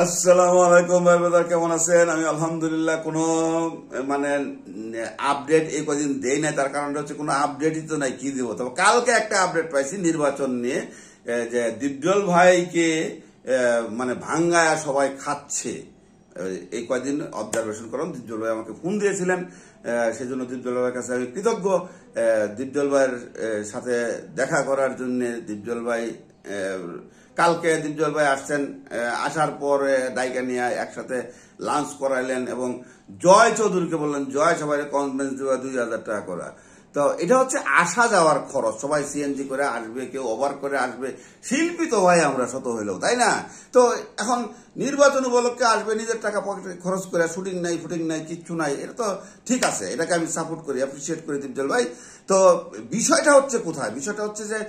আসসালামু আলাইকুম ভাই ব্রাদার, কেমন আছেন? আমি আলহামদুলিল্লাহ। কোনো মানে আপডেট এই কদিন দেই নাই, তার কারণটা হচ্ছে কোনো আপডেটই তো নাই, কি দিব। তবে কালকে একটা আপডেট পাইছি নির্বাচন নিয়ে, যে দীপজল ভাইকে মানে ভাঙ্গায়া সবাই খাচ্ছে। এই কয়দিন অবজারভেশন করুন, দীপজল ভাই আমাকে ফোন দিয়েছিলেন, সেই জন্য দীপজল ভাইয়ের কাছে আমি কৃতজ্ঞ। দীপজল ভাইয়ের সাথে দেখা করার জন্য দীপজল ভাই কালকে দীপজল ভাই আসছেন, আসার পরে দায়িকা নিয়ে একসাথে লাঞ্চ করাইলেন এবং জয় চৌধুরীকে বললেন জয় সবাই কনভেন্স দেওয়া 2,000 টাকা করা। তো এটা হচ্ছে আসা যাওয়ার খরচ, সবাই সিএনজি করে আসবে, কেউ ওভার করে আসবে। শিল্পী তো ভাই আমরা শত হইলেও, তাই না? তো এখন নির্বাচন উপলক্ষে আসবে, নিজের টাকা পকেটে খরচ করে, শুটিং নাই ফুটিং নাই কিচ্ছু নাই, এটা তো ঠিক আছে, এটাকে আমি সাপোর্ট করি, অ্যাপ্রিসিয়েট করি দীপজল ভাই। তো বিষয়টা হচ্ছে কোথায়? বিষয়টা হচ্ছে যে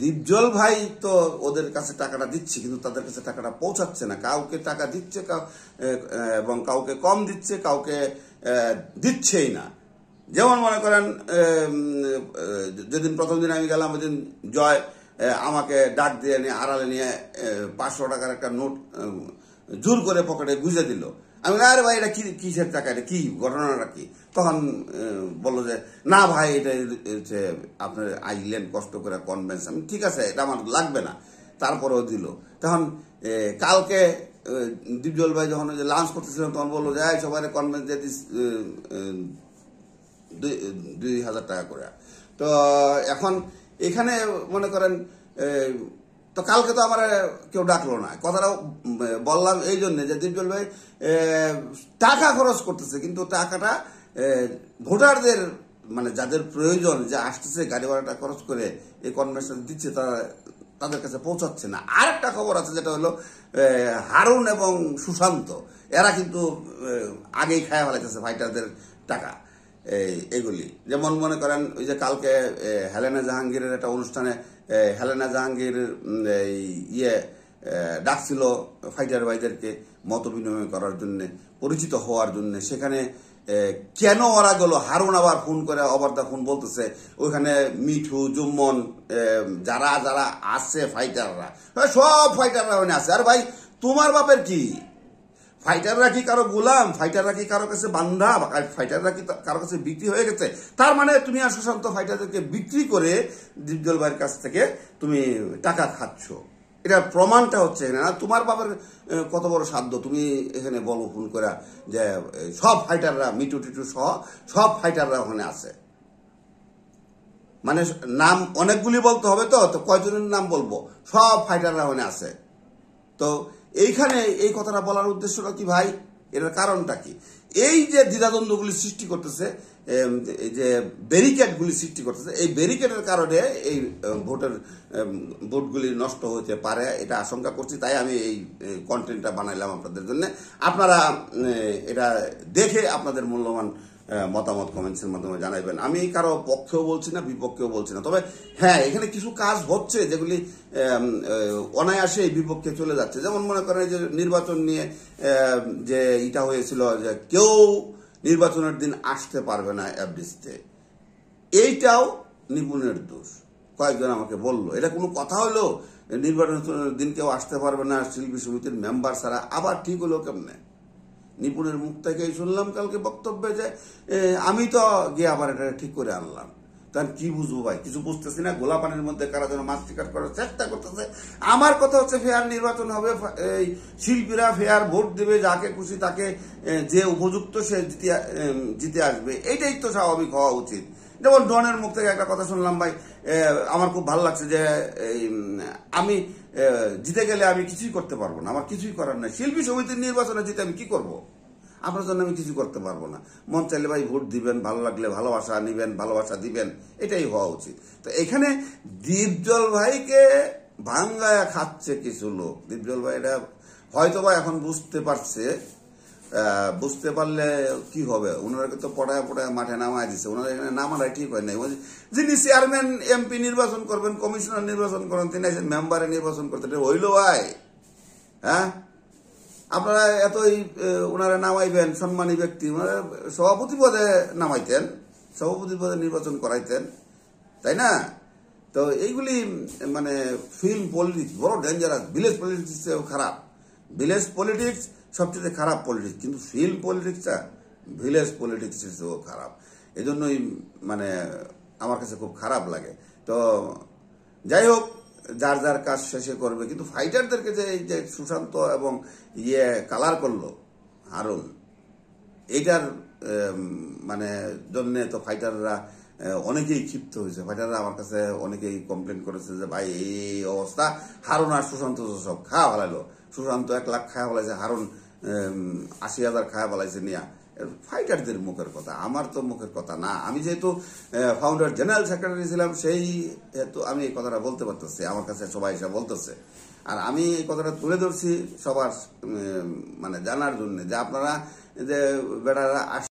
দীপজল ভাই তো ওদের কাছে টাকাটা দিচ্ছে, কিন্তু তাদের কাছে টাকাটা পৌঁছাচ্ছে না। কাউকে টাকা দিচ্ছে এবং কাউকে কম দিচ্ছে, কাউকে দিচ্ছেই না। যেমন মনে করেন যেদিন প্রথম দিন আমি গেলাম, ওই দিন জয় আমাকে ডাক দিয়ে নিয়ে আড়ালে নিয়ে 500 টাকার একটা নোট জোর করে পকেটে গুঁজে দিল। আমি আরে ভাই এটা কি, কিসের টাকা, এটা কি, ঘটনাটা কি? তখন বললো যে না ভাই এটা হচ্ছে আপনার আইলেন কষ্ট করে কনভেন্স। আমি ঠিক আছে, এটা আমার লাগবে না, তারপরেও দিল। তখন কালকে দীপজল ভাই যখন লাঞ্চ করতেছিলাম, তখন বললো যে সবাই কনভেন্স দিয়ে দিস 2,000 টাকা করে। তো এখন এখানে মনে করেন তো কালকে তো আমার কেউ ডাকলো না, কথাটা বললাম এই জন্যে যে দীপজল ভাই টাকা খরচ করতেছে, কিন্তু টাকাটা ভোটারদের মানে যাদের প্রয়োজন, যে আসতেছে গাড়ি ভাড়াটা খরচ করে এই কনভেনশন দিচ্ছে, তাদের কাছে পৌঁছাচ্ছে না। আরেকটা খবর আছে, যেটা হলো হারুন এবং সুশান্ত এরা কিন্তু আগেই খায়া ফেলাইতেছে ফাইটারদের টাকা। এগুলি যেমন মনে করেন ওই যে কালকে হেলেনা জাহাঙ্গীরের একটা অনুষ্ঠানে হেলেনা জাহাঙ্গীর ডাকছিল ফাইটার ভাইদেরকে মত বিনিময় করার জন্য, পরিচিত হওয়ার জন্য। সেখানে কেন ওরা গেল, হারুন আবার ফোন করে অবার্তা ফোন বলতেছে ওইখানে মিঠু জুম্মন যারা যারা আসছে ফাইটাররা, সব ফাইটাররা ওখানে আছে। আর ভাই তোমার বাপের কি? ফাইটাররা কি কারো গোলাম? ফাইটাররা কি কারো কাছে বান্ধা? ফাইটাররা কি কারো কাছে বিক্রি হয়ে গেছে? তার মানে তুমি আর সুশান্ত ফাইটারদেরকে বিক্রি করে দীপজল ভাইয়ের কাছ থেকে তুমি টাকা খাচ্ছ। এটার প্রমাণটা হচ্ছে না তোমার বাবার কত বড় সাধ্য, তুমি এখানে বলো ফোন করে যে সব ফাইটাররা মিটু টিটু সহ সব ফাইটাররা ওখানে আছে। মানে নাম অনেকগুলি বলতে হবে, তো কয়জনের নাম বলবো? সব ফাইটাররা ওখানে আছে। তো এইখানে এই কথাটা বলার উদ্দেশ্যটা কি ভাই? এটার কারণটা কি? এই যে দ্বিধাদ্বন্দ্বগুলি সৃষ্টি করতেছে, এই যে ব্যারিকেডগুলি সৃষ্টি করতেছে, এই ব্যারিকেডের কারণে এই ভোটগুলি নষ্ট হতে পারে, এটা আশঙ্কা করছি। তাই আমি এই কন্টেন্টটা বানাইলাম আপনাদের জন্য। আপনারা এটা দেখে আপনাদের মূল্যবান মতামত কমেন্টসের মাধ্যমে জানাইবেন। আমি কারো পক্ষেও বলছি না, বিপক্ষেও বলছি না। তবে হ্যাঁ, এখানে কিছু কাজ হচ্ছে যেগুলি অনায়াসে বিপক্ষে চলে যাচ্ছে। যেমন মনে করেন যে নির্বাচন নিয়ে যে এটা হয়েছিল যে কেউ নির্বাচনের দিন আসতে পারবে না এফডিসিতে, এইটাও নিপুণের দোষ। কয়েকজন আমাকে বললো এটা কোনো কথা হলো, নির্বাচনের দিন কেউ আসতে পারবে না শিল্পী সমিতির মেম্বার ছাড়া। আবার ঠিক হলো কেমনে? নিপুণের মুখ থেকেই শুনলাম কালকে বক্তব্যে যে আমি তো গিয়ে আবার এটা ঠিক করে আনলাম। তার কি বুঝবো ভাই? কিছু বুঝতেছি না। গোলা পানির মধ্যে কারা যেন মাছ শিকার করার চেষ্টা করতেছে। আমার কথা হচ্ছে ফেয়ার নির্বাচন হবে, শিল্পীরা ফেয়ার ভোট দেবে, যাকে খুশি তাকে, যে উপযুক্ত সে জিতে আসবে, এইটাই তো স্বাভাবিক হওয়া উচিত। যেমন ডনের মুখ থেকে একটা কথা শুনলাম ভাই, আমার খুব ভালো লাগছে যে আমি জিতে গেলে আমি কিছুই করতে পারবো না, আমার কিছুই করার নাই। শিল্পী সমিতির নির্বাচনে জিতে আমি কি করব? আপনার জন্য আমি কিছু করতে পারবো না। মন চাইলে ভাই ভোট দিবেন, ভালো লাগলে ভালোবাসা নিবেন, ভালোবাসা দিবেন, এটাই হওয়া উচিত। তো এখানে দীপজল ভাইকে ভাঙ্গায়া খাচ্ছে কিছু লোক। দীপজল ভাই এটা হয়তো বা এখন বুঝতে পারছে, বুঝতে পারলে কি হবে, ওনারাকে তো পড়ায় পড়ায় মাঠে নামায় দিচ্ছে। ওনারা এখানে নামাটাই ঠিক হয় নাই। যিনি চেয়ারম্যান এমপি নির্বাচন করবেন, কমিশনার নির্বাচন করবেন, তিনি মেম্বারে নির্বাচন করতে হইল ভাই? হ্যাঁ, আপনারা এতই ওনারা নামাইবেন, সম্মানী ব্যক্তি, ওনারা সভাপতি পদে নামাইতেন, সভাপতি পদে নির্বাচন করাইতেন, তাই না? তো এইগুলি মানে ফিল্ম পলিটিক্স বড় ডেঞ্জারাস, ভিলেজ পলিটিক্স খারাপ। ভিলেজ পলিটিক্স সবচেয়ে খারাপ পলিটিক্স, কিন্তু ফিল্ড পলিটিক্সটা ভিলেজ পলিটিক্সের চেয়েও খারাপ। এজন্যই মানে আমার কাছে খুব খারাপ লাগে। তো যাই হোক, যার যার কাজ শেষে করবে, কিন্তু ফাইটারদেরকে যে এই যে সুশান্ত এবং কালার করলো হারুন, এইটার মানে জন্যে তো ফাইটাররা অনেকেই ক্ষিপ্ত হয়েছে। ফাইটাররা আমার কাছে অনেকেই কমপ্লেন করেছে যে ভাই এই অবস্থা, হারুন আর সুশান্ত সব খাওয়া ফেলাইলো। সুশান্ত 1 লাখ খাওয়া ফেলাইছে, হারুন 80,000 খাওয়া ফেলাইছে নিয়া। ফাইটারদের মুখের কথা, আমার তো মুখের কথা না। আমি যেহেতু ফাউন্ডার জেনারেল সেক্রেটারি ছিলাম, সেই হেতু আমি এই কথাটা বলতে পারতেছি। আমার কাছে সবাই এসে বলতেছে, আর আমি এই কথাটা তুলে ধরছি সবার মানে জানার জন্য, যে আপনারা যে বেটারা